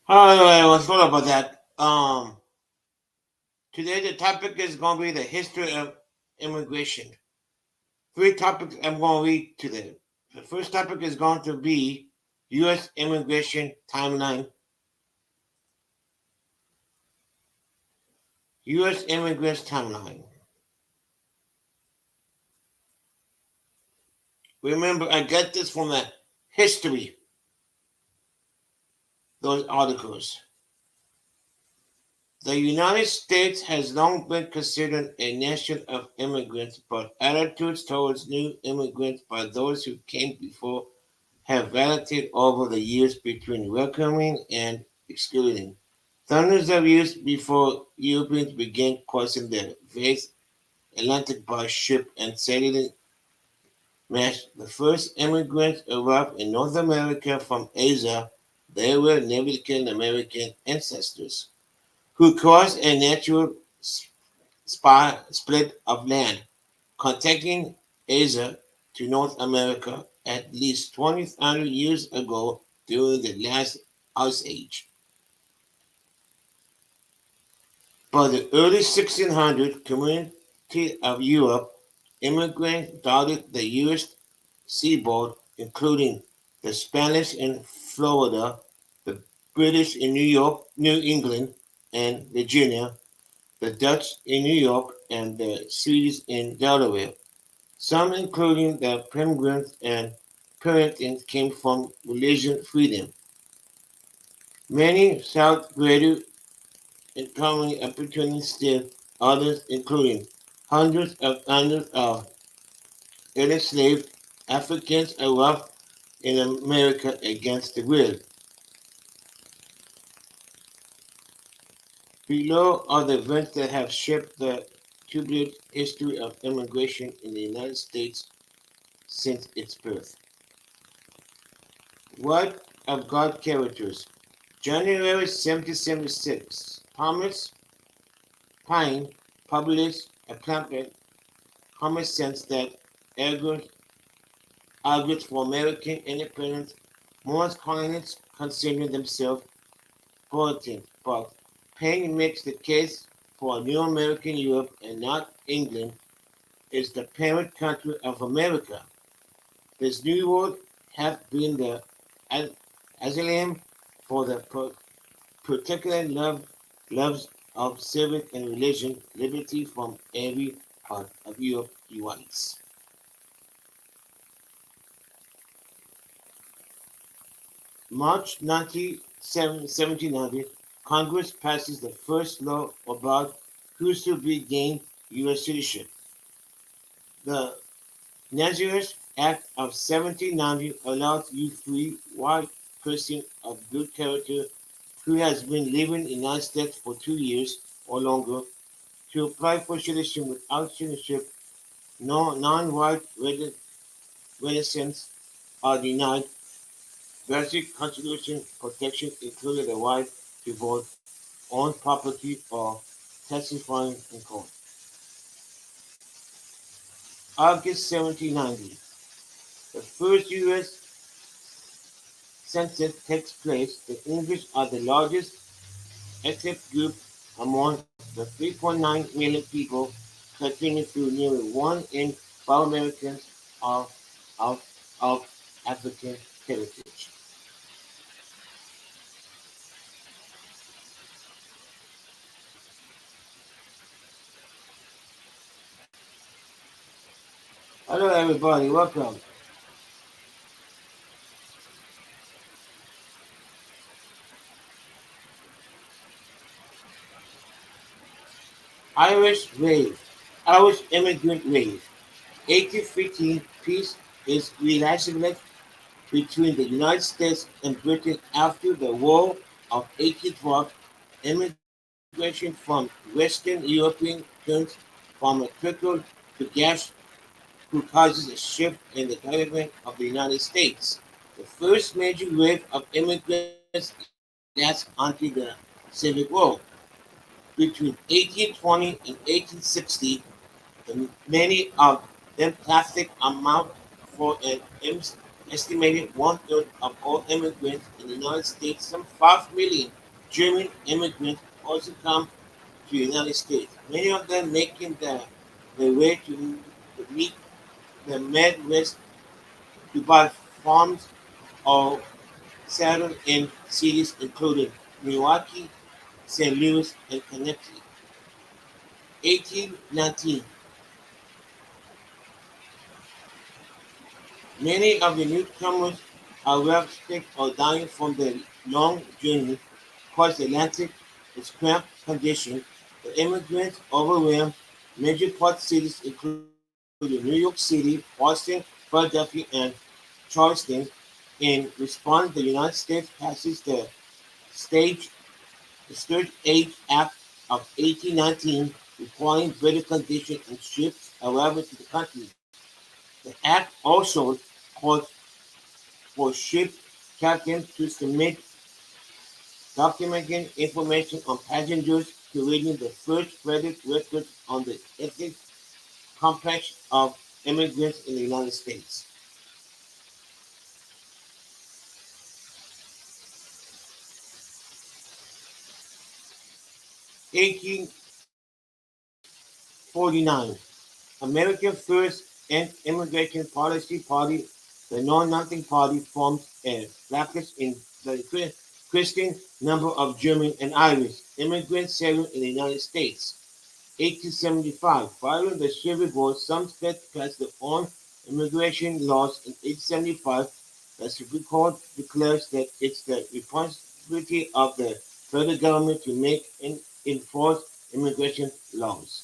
Hello, everyone. Sorry about that. Today the topic is going to be the history of immigration. Three topics I'm going to read today. The first topic is going to be U.S. immigration timeline. U.S. immigrants timeline. Remember, I got this from the history, those articles. The United States has long been considered a nation of immigrants, but attitudes towards new immigrants by those who came before have varied over the years between welcoming and excluding. Thousands of years before Europeans began crossing the vast Atlantic by ship and settling mass, the first immigrants arrived in North America from Asia. They were Native American ancestors who caused a natural split of land, connecting Asia to North America at least 20,000 years ago during the last ice age. By the early 1600s, community of Europe, immigrants dotted the U.S. seaboard, including the Spanish in Florida, the British in New York, New England, and Virginia, the Dutch in New York, and the Swedes in Delaware. Some, including the Pilgrims and Puritans, came from religious freedom. Many sought greater economic opportunities still, others, including hundreds of enslaved Africans, arrived in America against the will. Below are the events that have shaped the turbulent history of immigration in the United States since its birth. What of God characters? January 1776, Thomas Paine published a pamphlet, Common Sense, that argued for American independence. Most colonists consider themselves Puritans, but Paine makes the case for a new American Europe and not England is the parent country of America. This new world has been the asylum for the particular loves of civic and religion, liberty from every part of Europe, he writes. March 1700, Congress passes the first law about who should be gained U.S. citizenship. The Nazareth Act of 1790 allowed you free white person of good character who has been living in the United States for 2 years or longer to apply for citizenship without citizenship. No non-white residents are denied. Basic constitution protection included the right to vote, own property, or testifying in court. August 1790. The first U.S. census takes place. The English are the largest ethnic group among the 3.9 million people, continuing to nearly 1 in 5 Americans are of African heritage. Hello, everybody. Welcome. Irish Wave. Irish Immigrant Wave. 1815 peace is reestablished between the United States and Britain after the War of 1812. Immigration from Western European turns from a trickle to gas who causes a shift in the government of the United States. The first major wave of immigrants lasts until the Civil War. Between 1820 and 1860, many of them plastic amount for an estimated one third of all immigrants in the United States, some 5 million German immigrants also come to the United States, many of them making their way to meet the Midwest to buy farms or settle in cities including Milwaukee, St. Louis, and Connecticut. 1819. Many of the newcomers are well sick or dying from the long journey across the Atlantic with cramped conditions. The immigrants overwhelmed major port cities including New York City, Boston, Philadelphia, and Charleston. In response, the United States passes stage, the Sturge Age Act of 1819, requiring better conditions and ships arriving to the country. The act also calls for ship captains to submit documenting information on passengers, creating the first credit records on the ethnic complex of immigrants in the United States. 1849, American First and Immigration Policy Party, the Know-Nothing Party, formed a bracket in the Christian number of German and Irish immigrants settled in the United States. 1875, following the Civil War, some states passed their own immigration laws in 1875. The Supreme Court declares that it's the responsibility of the federal government to make and enforce immigration laws.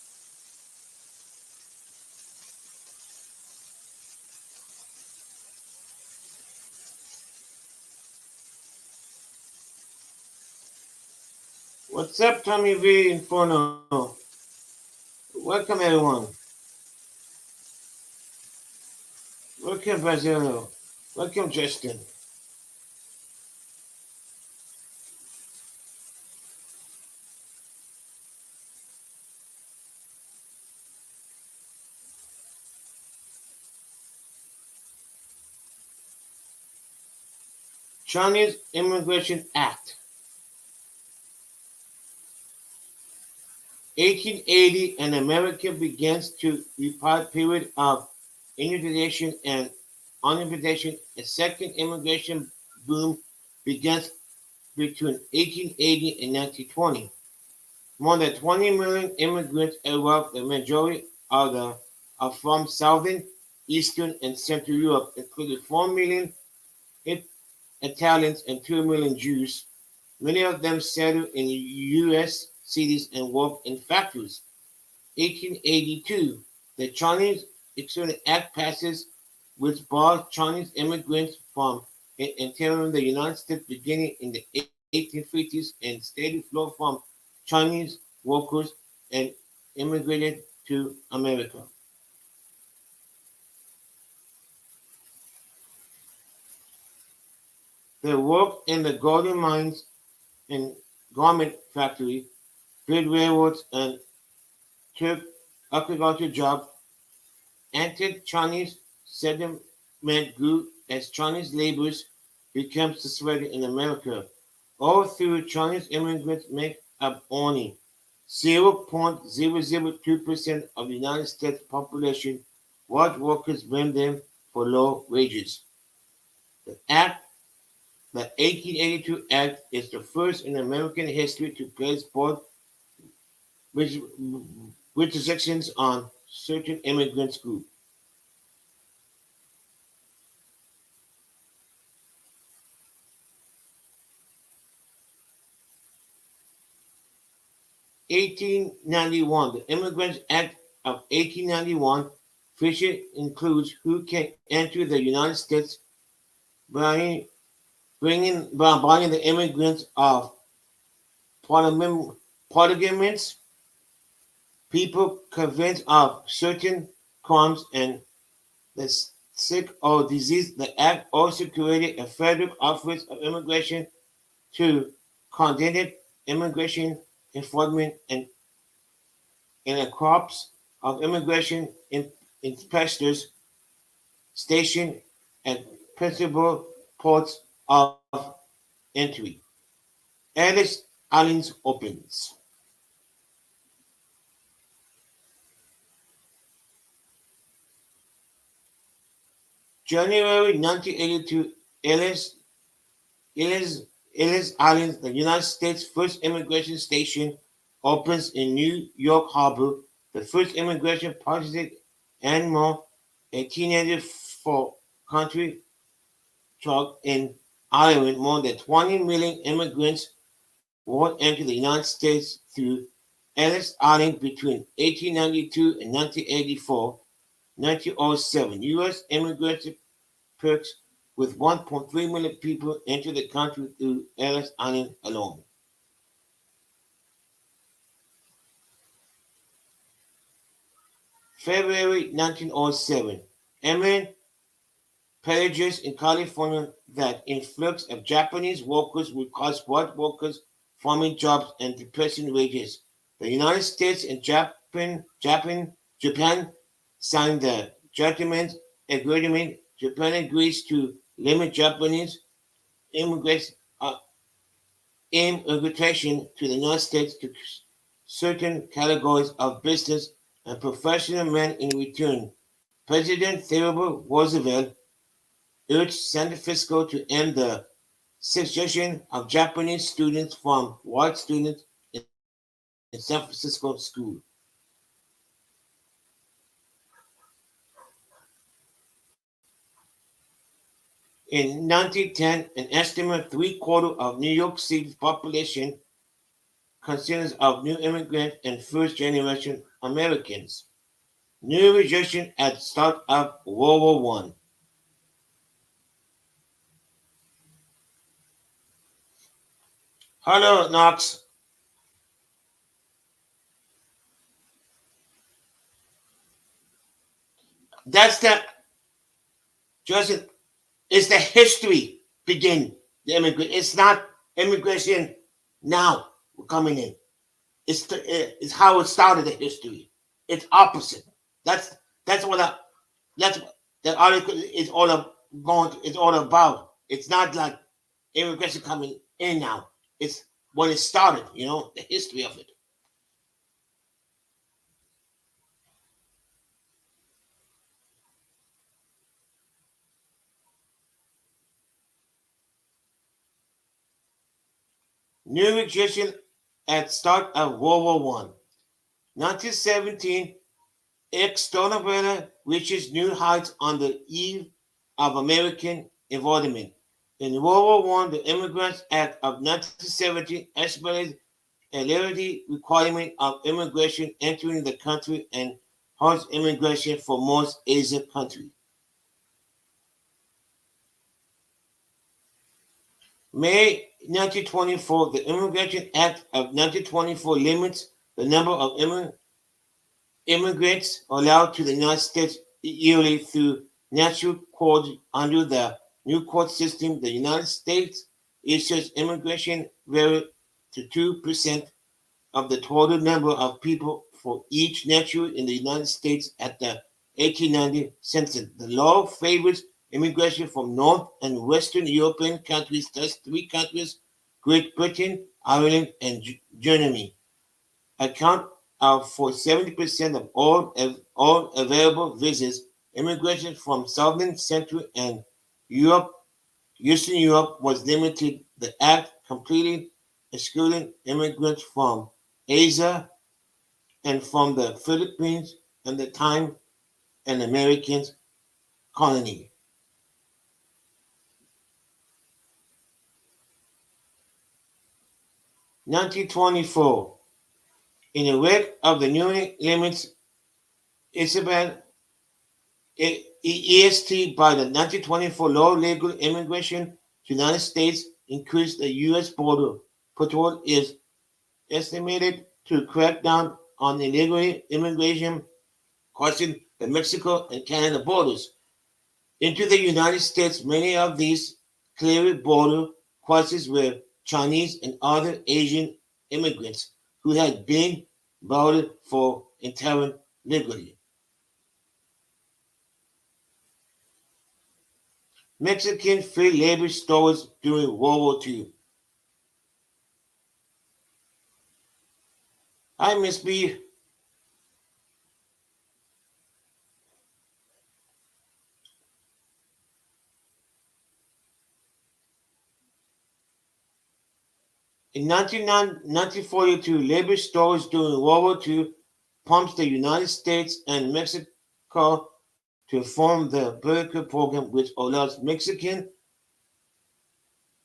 What's up, Tommy V Inferno? Welcome, everyone. Welcome, Brazil. Welcome, Justin. Chinese Immigration Act, 1880, and America begins to report period of invitation and uninvitation. A second immigration boom begins between 1880 and 1920. More than 20 million immigrants arrived. The majority are from Southern, Eastern, and Central Europe, including 4 million Italians and 2 million Jews. Many of them settled in U.S. cities and worked in factories. 1882, the Chinese Exclusion Act passes, which bars Chinese immigrants from entering the United States beginning in the 1850s and steady flow from Chinese workers and immigrated to America. They worked in the golden mines and garment factory, built railroads, and took agricultural jobs. Anti-Chinese sentiment grew as Chinese laborers became suspected in America. All through Chinese immigrants make up only 0.002% of the United States population. White workers blame them for low wages. The act, the 1882 Act, is the first in American history to place both res- restrictions on certain immigrant groups. 1891, the Immigrants Act of 1891 feature includes who can enter the United States by buying the immigrants of polygamous people convinced of certain crimes and the sick or diseased. The act also created a federal office of immigration to coordinate immigration enforcement and a corps of immigration inspectors stationed at principal ports of entry. Ellis Islands opens. January 1982, Ellis, Ellis Island, the United States' first immigration station, opens in New York Harbor, the first immigration project animal, a teenager for country truck in Ireland. More than 20 million immigrants would enter the United States through Ellis Island between 1892 and 1984. 1907, U.S. immigration perks with 1.3 million people enter the country through Ellis Island alone. February 1907, imminent pillages in California that influx of Japanese workers would cause white workers farming jobs and depressing wages. The United States and Japan signed the Gentlemen's Agreement. Japan agrees to limit Japanese immigrants, immigration to the United States to certain categories of business and professional men in return. President Theodore Roosevelt urged San Francisco to end the segregation of Japanese students from white students in San Francisco school. In 1910, an estimate three-quarters of New York City's population consists of new immigrants and first-generation Americans. New rejection at start of World War One. Hello, Knox. That's the Joseph. It's the history begin the immigrant. It's not immigration now we're coming in. It's how it started the history. It's opposite. That's that's what I, that's what the article is all going. It's all about. It's not like immigration coming in now. It's when it started. The history of it. New immigration at start of World War One. 1917, external reaches new heights on the eve of American involvement. In World War One, the Immigrants Act of 1917 established a liberty requirement of immigration entering the country and harsh immigration for most Asian countries. May 1924, the Immigration Act of 1924 limits the number of immigrants allowed to the United States yearly through natural court. Under the new court system, the United States issues immigration rate to 2% of the total number of people for each natural in the United States at the 1890 census. The law favors immigration from North and Western European countries, thus three countries, Great Britain, Ireland, and Germany, account for 70% of all available visas. Immigration from Southern, Central, and Europe, Eastern Europe was limited. The act completely excluding immigrants from Asia and from the Philippines and the time an American colony. 1924. In the wake of the new limits, Isabel EST by the 1924 law, legal immigration to the United States increased. The U.S. Border Patrol is estimated to crack down on illegal immigration crossing the Mexico and Canada borders into the United States. Many of these clear border crossings were Chinese and other Asian immigrants who had been voted for entering legally. Mexican free labor stores during World War II. Hi, Miss B. In 1942, labor stores during World War II pumped the United States and Mexico to form the Berkeley Program, which allows Mexican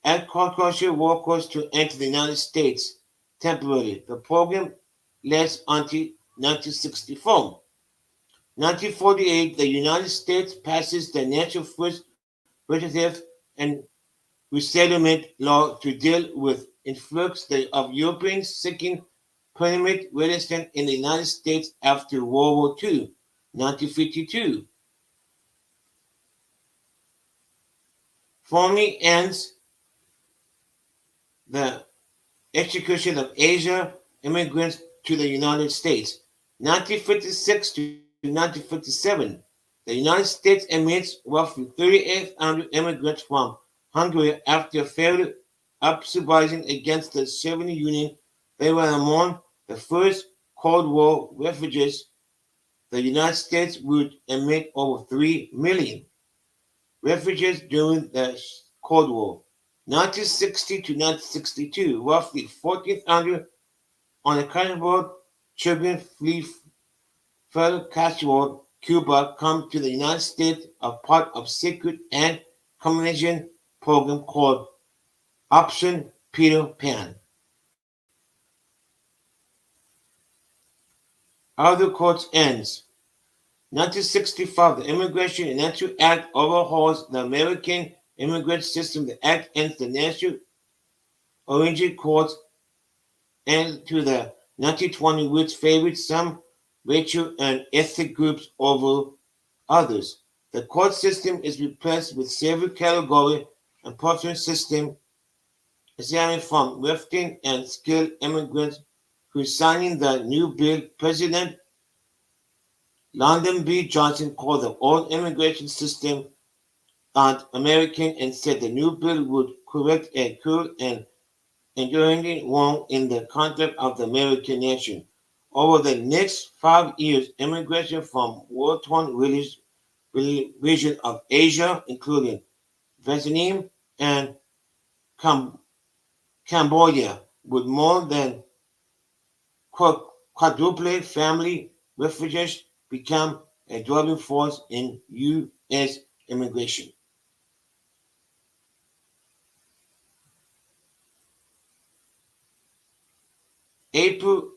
agricultural workers to enter the United States temporarily. The program lasts until 1964. 1948, the United States passes the National First Representative and Resettlement Law to deal with influx of Europeans seeking permanent residence in the United States after World War II. 1952 formally ends the execution of Asia immigrants to the United States. 1956 to 1957, the United States admits roughly 3,800 immigrants from Hungary after failed uprising against the Soviet Union. They were among the first Cold War refugees. The United States would admit over 3 million refugees during the Cold War. 1960 to 1962, roughly 1,400 unaccountable children flee Fidel Castro, Cuba, come to the United States as part of secret and communication program called Option Peter Pan. Other courts ends. 1965, the Immigration and National Act overhauls the American immigrant system. The act ends the National Origin Courts and to the 1920, which favored some racial and ethnic groups over others. The court system is replaced with several category enforcement system examining from Western and skilled immigrants who signing the new bill. President Lyndon B. Johnson called the old immigration system un-American and said the new bill would correct a cruel and enduring wrong in the conduct of the American nation. Over the next 5 years, immigration from war-torn regions of Asia, including Vietnam and Cam- Cambodia, with more than quadruple family refugees, become a driving force in U.S. immigration. April,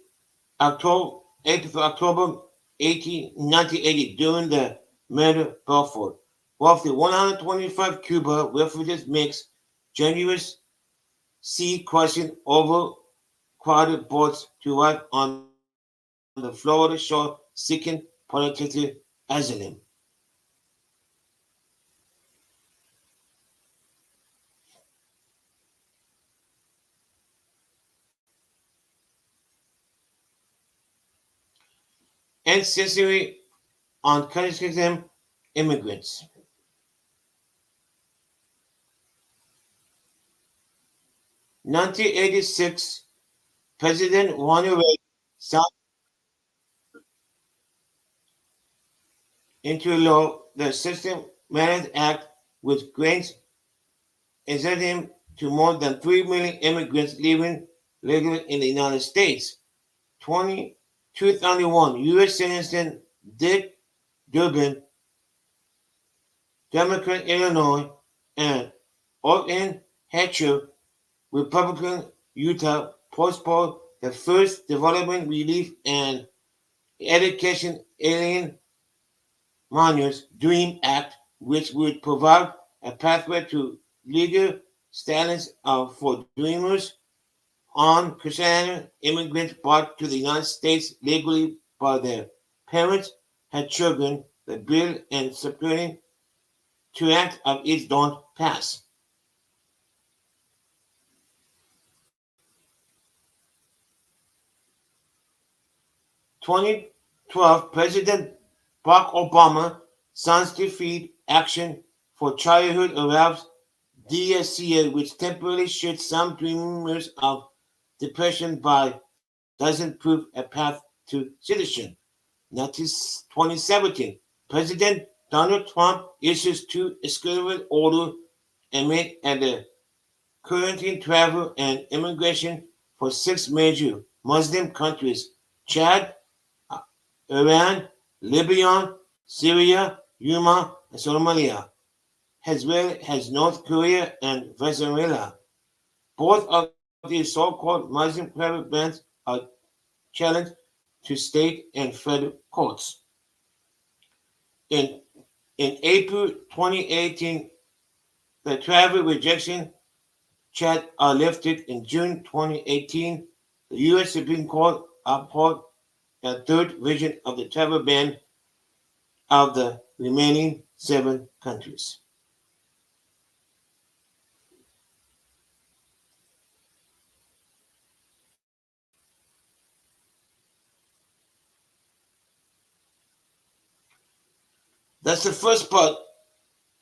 October 1980, during the murder Balfour, roughly 125 Cuban refugees makes generous sea crossing over crowded boats to arrive on the Florida shore seeking political asylum. Ancestry on Kazakhstan immigrants. 1986, President Ronald Reagan signed into law the System Marriage Act, which grants asylum to more than 3 million immigrants living legally in the United States. 2021, U.S. Senator Dick Durbin, Democrat Illinois, and Orrin Hatcher, Republican Utah, postponed the first Development Relief and Education Alien Minors Dream Act, which would provide a pathway to legal status for dreamers on Christian immigrants brought to the United States legally by their parents had children. The bill and supporting to act of its don't pass. 2012, President Barack Obama signs defeat Action for childhood arrives DSCA, which temporarily shoots some dreamers of depression but doesn't prove a path to citizenship. Now, 2017, President Donald Trump issues two executive orders aimed at the quarantine travel and immigration for six major Muslim countries: Chad, Iran, Libya, Syria, Yemen, and Somalia, as well as North Korea and Venezuela. Both of these so-called Muslim travel bans are challenged to state and federal courts. In, in April 2018, the travel rejection checks are lifted. In June 2018, the U.S. Supreme Court upheld a third version of the travel ban of the remaining seven countries. That's the first part.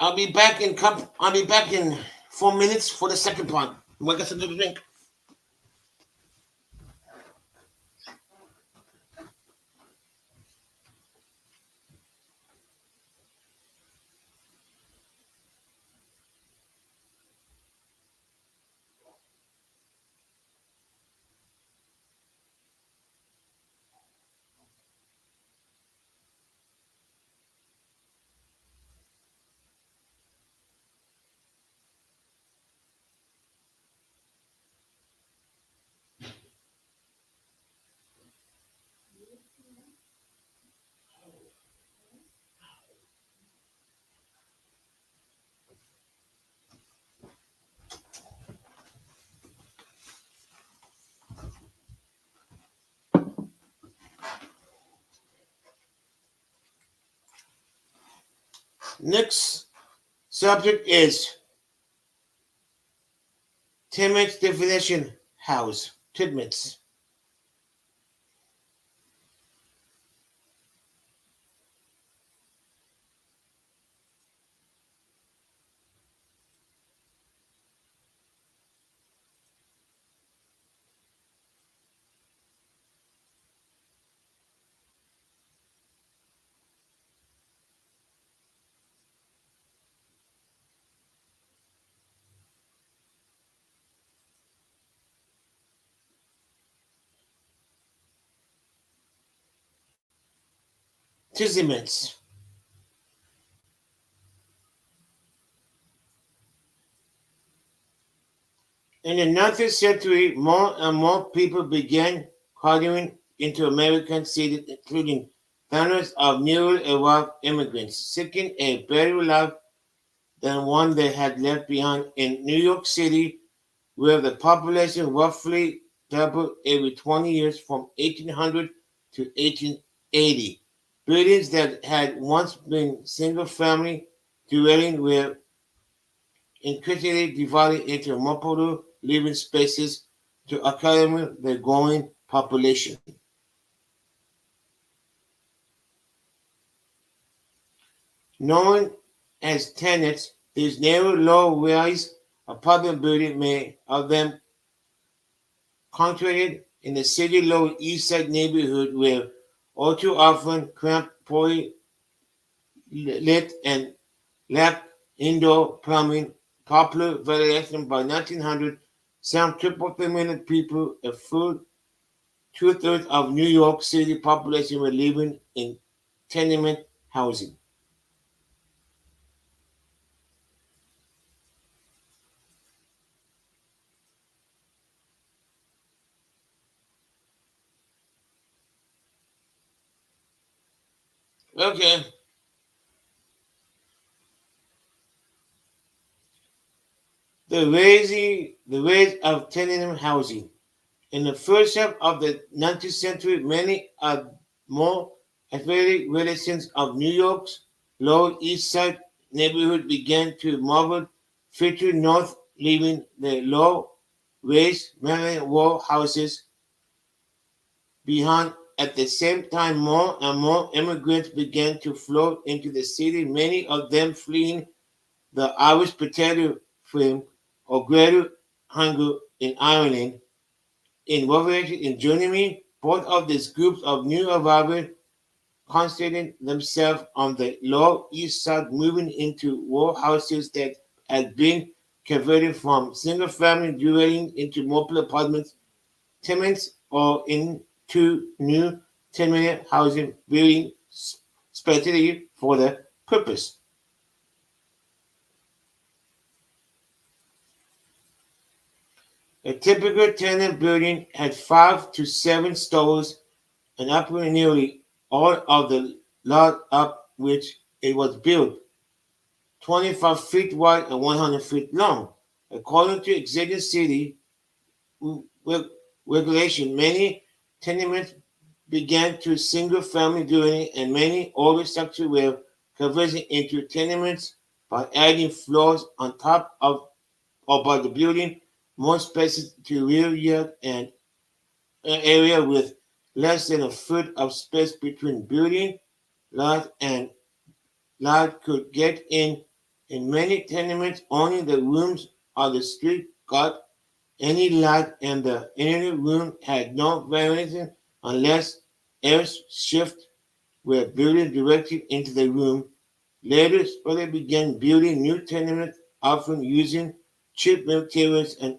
I'll be back in 4 minutes for the second part. We'll get something to drink. Next subject is Timmins definition house. Tidmits. Tizziments. In the 19th century, more and more people began crowding into American cities, including thousands of newly arrived immigrants seeking a better life than one they had left behind. In New York City, where the population roughly doubled every 20 years from 1800 to 1880. Buildings that had once been single-family dwellings were increasingly divided into multiple living spaces to accommodate the growing population. Known as tenants, these narrow, low-rise apartment buildings, many of them concentrated in the city Lower East Side neighborhood, were all too often cramped, poorly lit, and lacked indoor plumbing. Popular variation by 1900, some triple the million people, a full two-thirds of New York City population were living in tenement housing. Okay, the rise of tenement housing. In the first half of the 19th century, many of more athletic residents of New York's Lower East Side neighborhood began to move further north, leaving the low-rise Maryland wall houses behind. At the same time, more and more immigrants began to flow into the city, many of them fleeing the Irish potato film or Greater Hunger in Ireland. In Revelation in Germany, both of these groups of new arrivals concentrating themselves on the Lower East Side, moving into row houses that had been converted from single-family dwellings into mobile apartments, tenements, or into new tenement housing buildings specifically for the purpose. A typical tenement building had 5 to 7 stories and occupied nearly all of the lot up which it was built, 25 feet wide and 100 feet long. According to existing city regulation, many tenements began to single-family dwelling, and many older structures were converted into tenements by adding floors on top of or by the building more spaces to rear yard and an area with less than a foot of space between building lot and lot could get in. In many tenements, only the rooms or the street got any light, and the inner room had no ventilation unless air shafts were built directly into the room. Later, Spurley began building new tenements, often using cheap materials and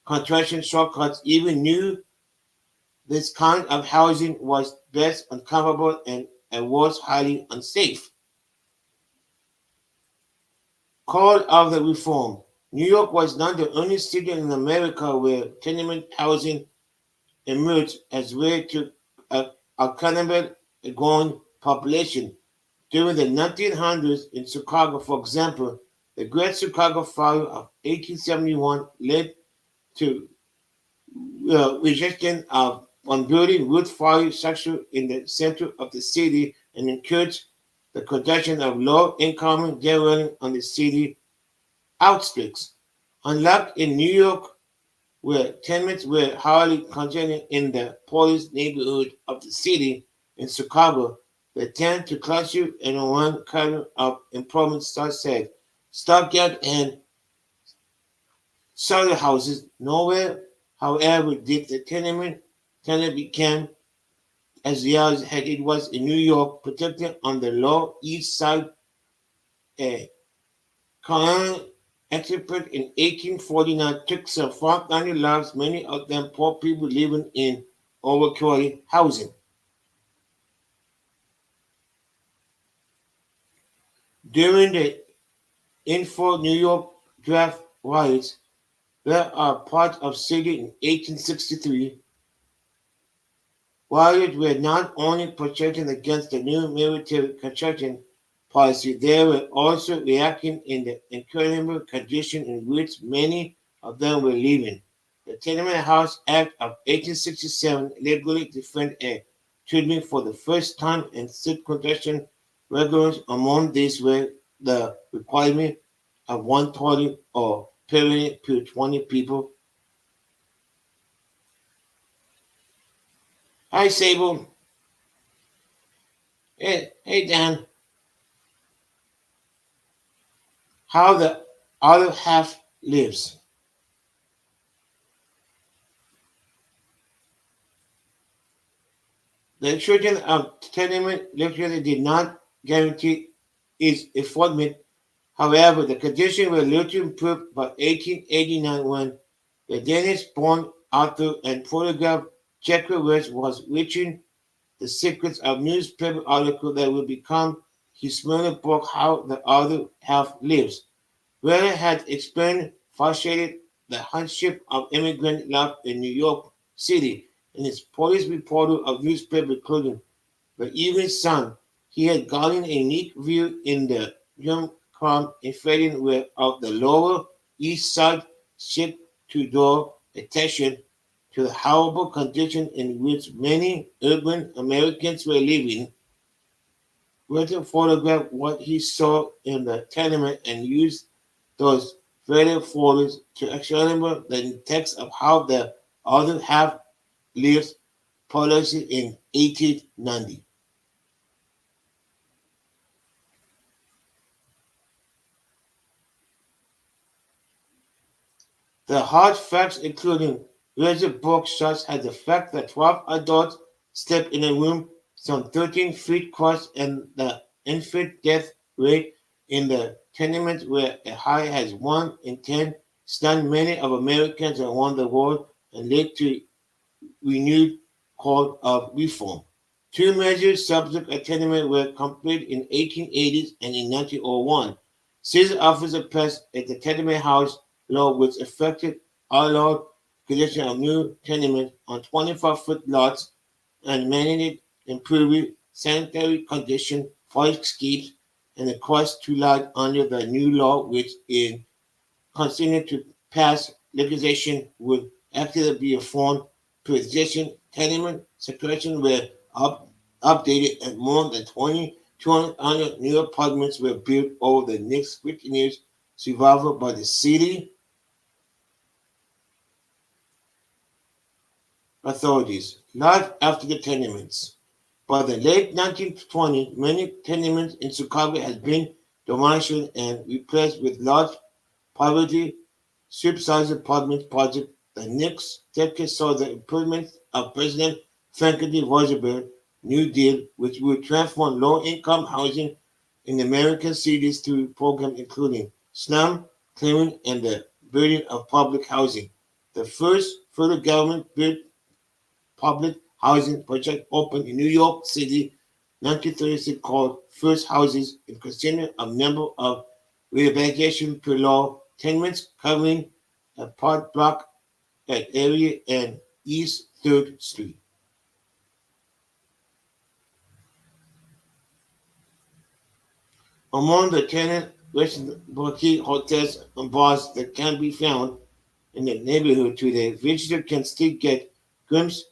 construction shortcuts. Even knew this kind of housing was best uncomfortable and was highly unsafe. Call of the Reform. New York was not the only city in America where tenement housing emerged as a way to accommodate a growing population. During the 1900s in Chicago, for example, the Great Chicago Fire of 1871 led to rejection of on building wood fire structure in the center of the city and encouraged the construction of low-income dwelling on the city outskirts. Unlike in New York, where tenements were highly concentrated in the poorest neighborhood of the city, in Chicago, they tend to cluster in one kind of employment such as stockyard and cellar houses. Nowhere, however, did the tenement become as large as it was in New York, particularly on the Lower East Side. A colonial expert in 1849 took some 490 lives, many of them poor people living in overcrowded housing. During the Info New York draft riots, that are part of city in 1863, riots were not only protesting against the new military construction policy, they were also reacting in the incredible condition in which many of them were living. The Tenement House Act of 1867 legally defined a treatment for the first time and set construction regulations. Among these were the requirement of one toilet or permanent per 20 people. Hi, Sable. Hey, Dan. How the other half lives. The introduction of tenement literacy did not guarantee its enforcement. However, the conditions were little improved by 1889 when the Danish-born author and photographer Jacques West was reaching the secrets of newspaper articles that would become his smaller book, How the Other Half Lives. Where had explained frustrated the hardship of immigrant life in New York City in his police reporter of newspaper including the Evening Sun. He had gotten a unique view in the young crime inflating where of the lower east side shift to draw attention to the horrible condition in which many urban Americans were living. Wilson photographed what he saw in the tenement and used those very photos to examine the text of how the other half lives policy in 1890. The hard facts, including razor-book shots, had the fact that 12 adults slept in a room some 13 feet across, and the infant death rate in the tenements were as high as 1 in 10, stunned many of Americans around the world and led to renewed call of reform. Two major subsequent tenements were completed in 1880s and in 1901. City officers passed at the tenement house law which affected allowed creation of new tenements on 25-foot lots and mandated improving sanitary conditions, fire escapes, and the cost to large under the new law, which in continued to pass legislation would actually be reformed to existing tenement situations were updated and more than 200 new apartments were built over the next 15 years, survival by the city authorities, not after the tenements. By the late 1920s, many tenements in Chicago had been demolished and replaced with large poverty subsidized apartment project. The next decade saw the improvement of President Franklin Roosevelt's New Deal, which would transform low-income housing in American cities through programs including slum clearing and the building of public housing. The first federal government-built public housing project opened in New York City 1936 called First Houses and consisted of a number of rehabilitation per law tenements covering a part block at area and East 3rd Street. Among the tenant residency hotels and bars that can be found in the neighborhood today, visitors can still get glimpse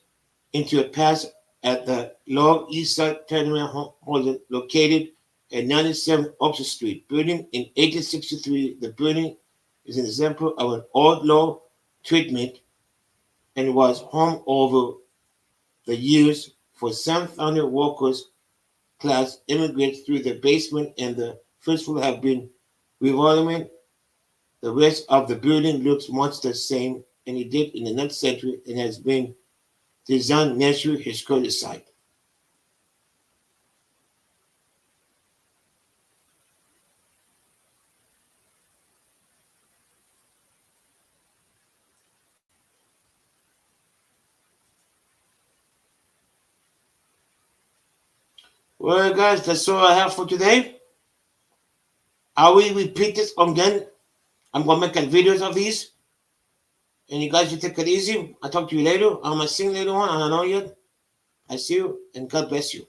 into a past at the Lower East Side Tenement Hotel located at 97 Oxford Street. Building in 1863, the building is an example of an old law treatment and was home over the years for 700 workers class immigrants through the basement, and the first floor have been remodeling. The rest of the building looks much the same, and it did in the next century and has been designed natural historical site. Well, guys, that's all I have for today. I will repeat this again. I'm gonna make videos of these, and you guys will take it easy. I'll talk to you later. I'm gonna sing later on. I don't know yet. I see you, and God bless you.